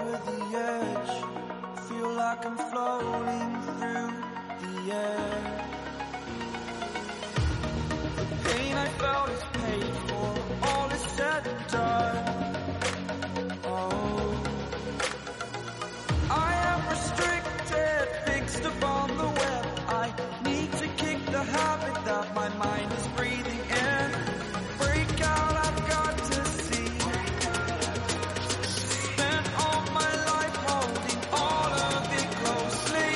over the edge. Feel like I'm floating through the air. The pain I felt is paid for, all is said and done. Oh, I am restricted, fixed upon the web. I need to kick the habit that my mind is breathing in. Break out, I've got to see. Spent all my life holding all of it closely.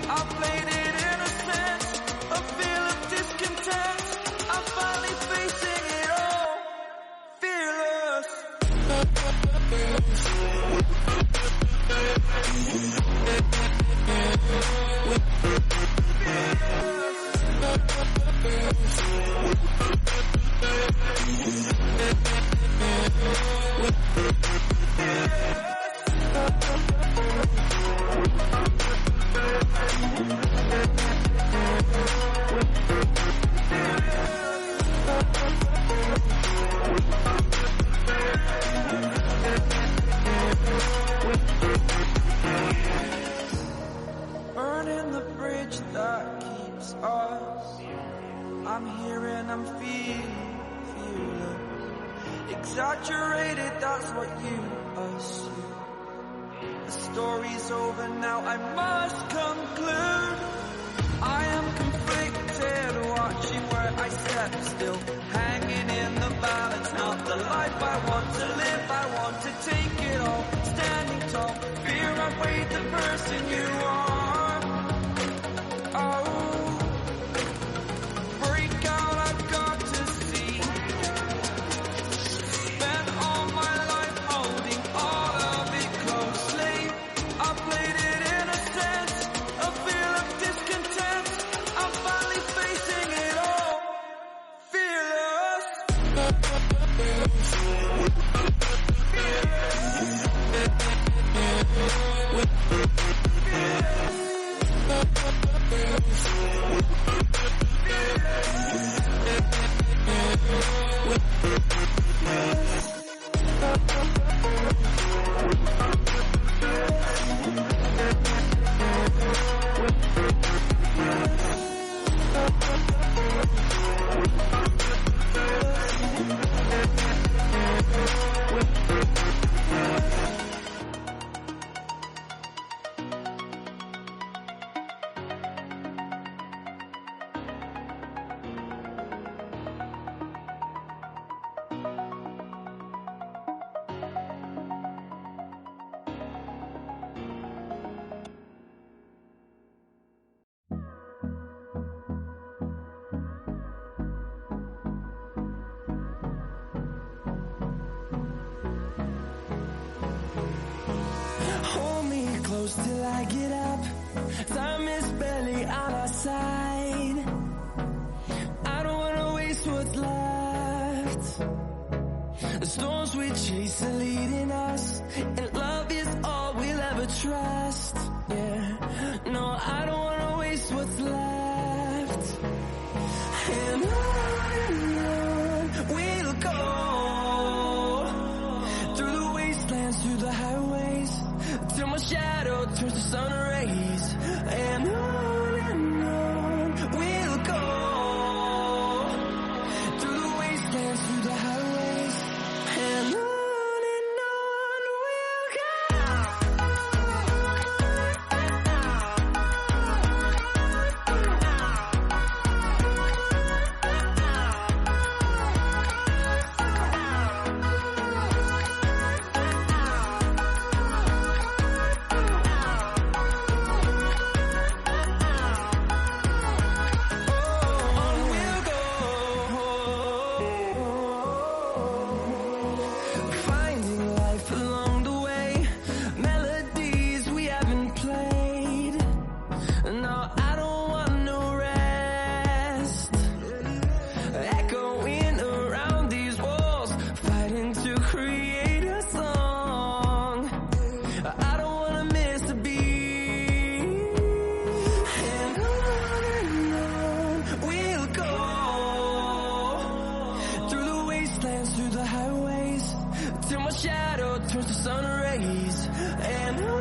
I played it innocent, a feel of discontent. I'm finally facing it all, fearless. Burning the bridge that keeps us. I'm here and I'm fearless. Exaggerated, that's what you assume. The story's over now, I must conclude. I am conflicted, watching where I step still, hanging in the balance. Not the life I want to live, I want to take it all. Standing tall, fear I've weighed the person you are. Oh, break out, I've got to see. Spent all my life holding all of it closely. I played it innocent, a feel of discontent. I'm finally facing it all, fearless. Close till I get up. Time is barely on our side. I don't wanna waste what's left. The storms we chase are leading us, and love is all we'll ever trust. Yeah, no, I don't wanna waste what's left. And on we'll go, through the wastelands, through the highways, till my shadow turns to sun rays. And on we'll go, through the wastelands, through the highways, and on we'll go. turns to sun rays, and